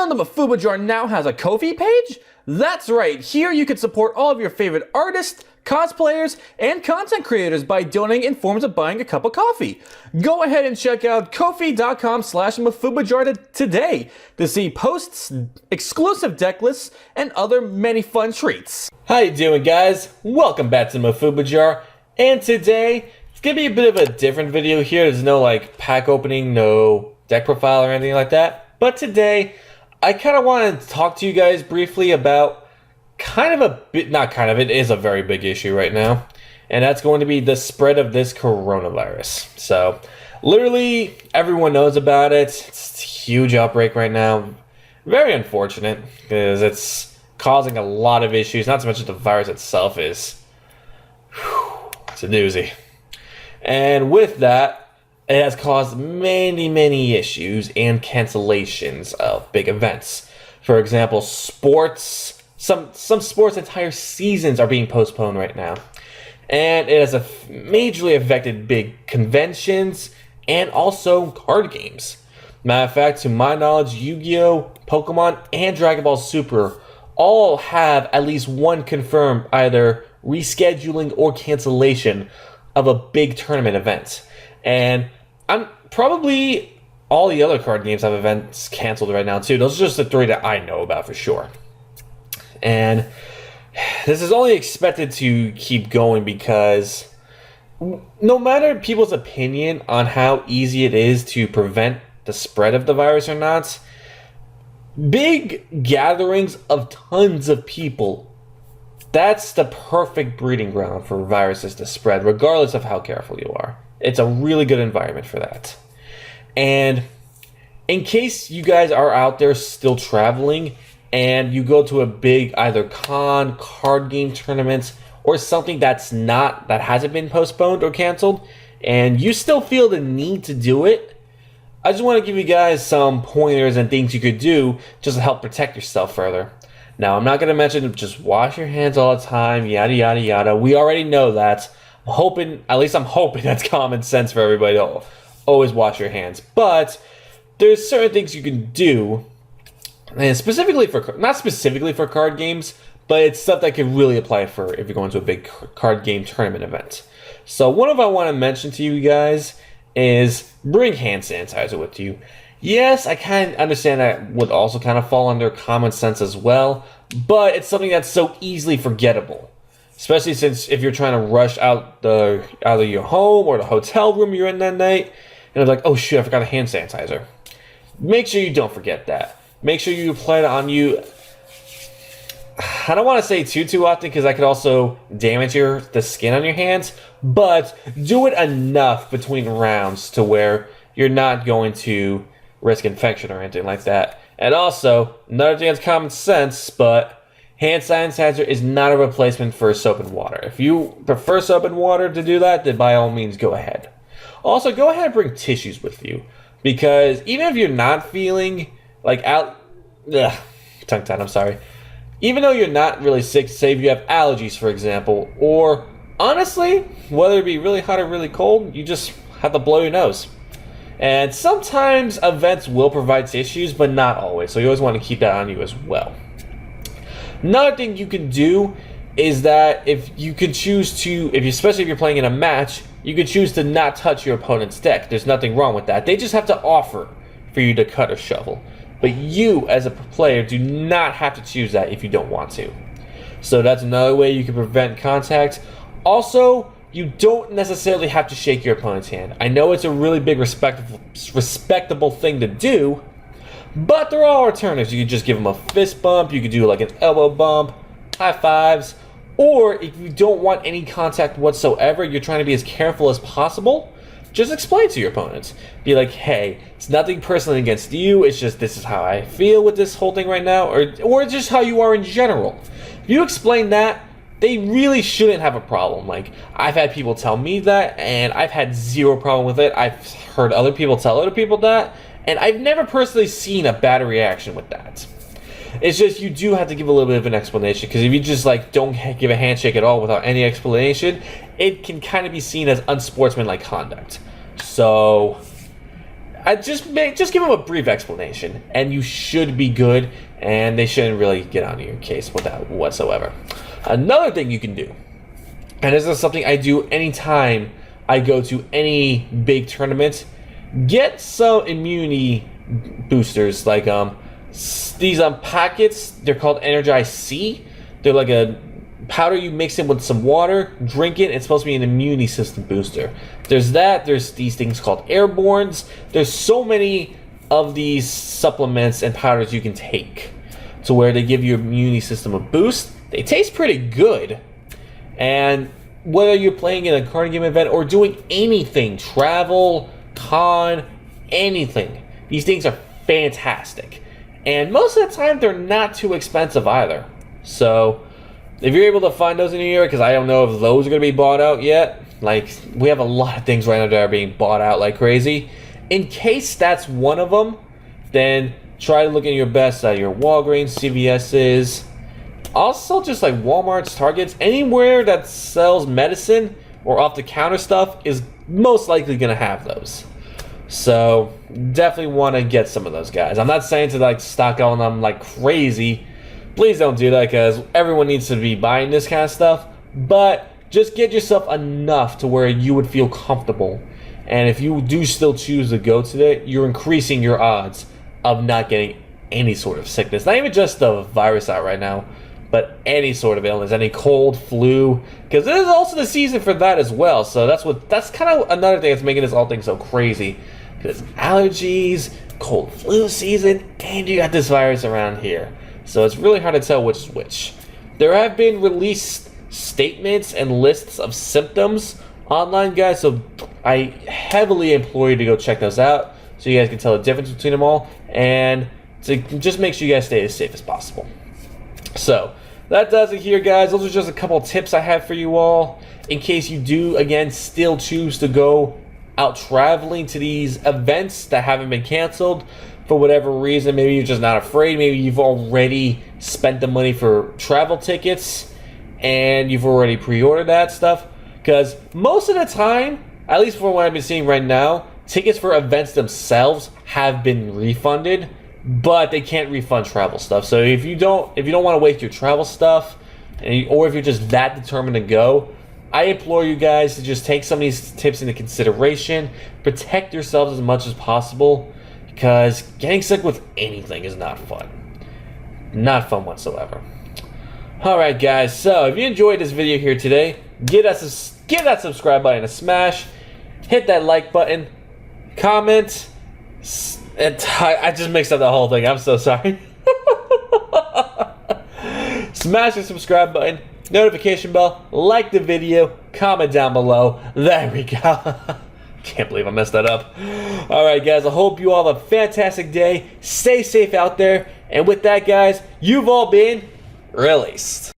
know the Mafuba Jar now has a Ko-fi page? That's right, here you can support all of your favorite artists, cosplayers, and content creators by donating in forms of buying a cup of coffee. Go ahead and check out ko-fi.com/mafubajar today to see posts, exclusive deck lists, and other many fun treats. How you doing, guys? Welcome back to Mafuba Jar, and today it's gonna be a bit of a different video here. There's no pack opening, no deck profile or anything like that, but today I kind of want to talk to you guys briefly about it is a very big issue right now, and that's going to be the spread of this coronavirus. So literally everyone knows about it. It's a huge outbreak right now. Very unfortunate because it's causing a lot of issues, not so much as the virus itself is. It's a doozy. And with that, it has caused many issues and cancellations of big events. For example, sports. Some sports' entire seasons are being postponed right now. And it has majorly affected big conventions and also card games. Matter of fact, to my knowledge, Yu-Gi-Oh!, Pokémon, and Dragon Ball Super all have at least one confirmed either rescheduling or cancellation of a big tournament event. And I'm probably all the other card games have events canceled right now too. Those are just the three that I know about for sure. And this is only expected to keep going because no matter people's opinion on how easy it is to prevent the spread of the virus or not, big gatherings of tons of people, that's the perfect breeding ground for viruses to spread, regardless of how careful you are. It's a really good environment for that. And in case you guys are out there still traveling and you go to a big either card game tournament, or something that hasn't been postponed or canceled, and you still feel the need to do it, I just want to give you guys some pointers and things you could do just to help protect yourself further. Now, I'm not going to mention just wash your hands all the time, yada yada yada. We already know that. I'm hoping that's common sense for everybody to always wash your hands. But there's certain things you can do, and not specifically for card games, but it's stuff that can really apply for if you're going to a big card game tournament event. So one of I want to mention to you guys is bring hand sanitizer with you. Yes, I kind of understand that would also kind of fall under common sense as well, but it's something that's so easily forgettable. Especially since if you're trying to rush out either your home or the hotel room you're in that night, and it's like, oh shoot, I forgot a hand sanitizer. Make sure you don't forget that. Make sure you apply it on you. I don't want to say too often because that could also damage the skin on your hands, but do it enough between rounds to where you're not going to risk infection or anything like that. And also, another thing that's common sense, but hand sanitizer is not a replacement for soap and water. If you prefer soap and water to do that, then by all means go ahead. Also, go ahead and bring tissues with you, because even if you're not feeling tongue-tied, I'm sorry. Even though you're not really sick, say if you have allergies, for example, or honestly, whether it be really hot or really cold, you just have to blow your nose. And sometimes events will provide tissues, but not always, so you always want to keep that on you as well. Another thing you can do is that especially if you're playing in a match, you can choose to not touch your opponent's deck. There's nothing wrong with that. They just have to offer for you to cut or shovel. But you, as a player, do not have to choose that if you don't want to. So that's another way you can prevent contact. Also, you don't necessarily have to shake your opponent's hand. I know it's a really big respectable thing to do, but there are alternatives. You could just give them a fist bump, you could do an elbow bump, high fives, or if you don't want any contact whatsoever, you're trying to be as careful as possible, just explain to your opponents. Be like, hey, it's nothing personally against you, it's just this is how I feel with this whole thing right now, or just how you are in general. If you explain that, they really shouldn't have a problem. I've had people tell me that, and I've had zero problem with it. I've heard other people tell other people that, and I've never personally seen a bad reaction with that. It's just you do have to give a little bit of an explanation, because if you just don't give a handshake at all without any explanation, it can kind of be seen as unsportsmanlike conduct. So I just give them a brief explanation, and you should be good, and they shouldn't really get on your case with that whatsoever. Another thing you can do, and this is something I do anytime I go to any big tournament, get some immunity boosters, like these packets. They're called Energize C. They're like a powder you mix in with some water, drink it. It's supposed to be an immunity system booster. There's that. There's these things called Airborns. There's so many of these supplements and powders you can take to where they give your immunity system a boost. They taste pretty good. And whether you're playing in a card game event or doing anything, travel, con, anything, these things are fantastic. And most of the time, they're not too expensive either. So if you're able to find those in New York, because I don't know if those are going to be bought out yet. Like, we have a lot of things right now that are being bought out like crazy. In case that's one of them, then try looking your best at your Walgreens, CVS's, also just like Walmart's, Targets, anywhere that sells medicine or off-the-counter stuff is most likely going to have those. So definitely want to get some of those guys. I'm not saying to like stock on them like crazy. Please don't do that, because everyone needs to be buying this kind of stuff. But just get yourself enough to where you would feel comfortable. And if you do still choose to go to it, you're increasing your odds of not getting any sort of sickness. Not even just the virus out right now, but any sort of illness, any cold, flu. Because this is also the season for that as well. So that's kind of another thing that's making this all thing so crazy. Because allergies, cold flu season, and you got this virus around here. So it's really hard to tell which is which. There have been released statements and lists of symptoms online, guys, so I heavily implore you to go check those out so you guys can tell the difference between them all, and to just make sure you guys stay as safe as possible. So that does it here, guys. Those are just a couple of tips I have for you all in case you do, again, still choose to go out traveling to these events that haven't been canceled for whatever reason. Maybe you're just not afraid. Maybe you've already spent the money for travel tickets and you've already pre-ordered that stuff. Because most of the time, at least for what I've been seeing right now, tickets for events themselves have been refunded, but they can't refund travel stuff. So if you don't want to waste your travel stuff, or if you're just that determined to go, I implore you guys to just take some of these tips into consideration. Protect yourselves as much as possible, because getting sick with anything is not fun. Not fun whatsoever. Alright, guys, so if you enjoyed this video here today, give that subscribe button a smash, hit that like button, comment, and I just mixed up the whole thing, I'm so sorry. Smash the subscribe button, notification bell, like the video, comment down below. There we go. Can't believe I messed that up. Alright, guys, I hope you all have a fantastic day. Stay safe out there. And with that, guys, you've all been released.